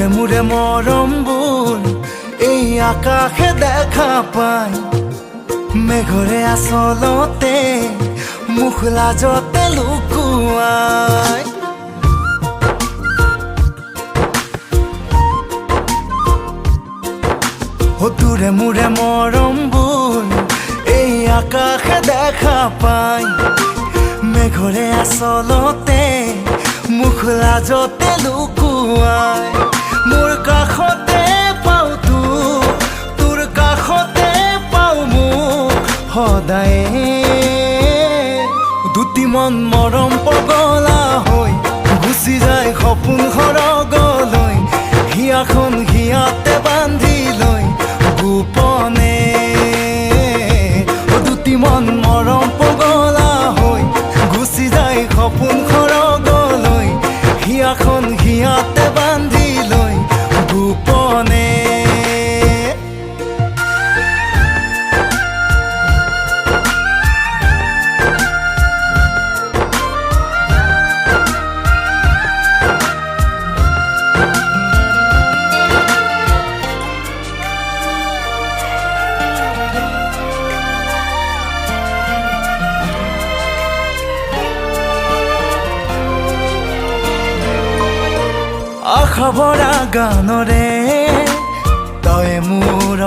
দূৰে মুৰে মৰমবোৰ এই আকাশে দেখা পায় মেঘৰে আচলতে মুখ লাজতে লুকুৱাই দূৰে মুৰে মৰমবোৰ এই আকাশে দেখা পায় মেঘৰে আচলতে মুখ লাজতে লুকুৱাই মোৰ কাষতে পাও তোৰ কাষতে পাও মোক সদায়ে দুটি মন মৰম পগলা হৈ গুচি যায় সপোন সৰগলৈ হিয়াখন হিয়াতে বান্ধি লৈ গোপনে দুটি মন মৰম পগলা হৈ গুচি যায় সপোন সৰগলৈ হিয়াখন হিয়াতে বান্ধি লৈ গোপনে আশা ভৰা গানৰে তই মোৰ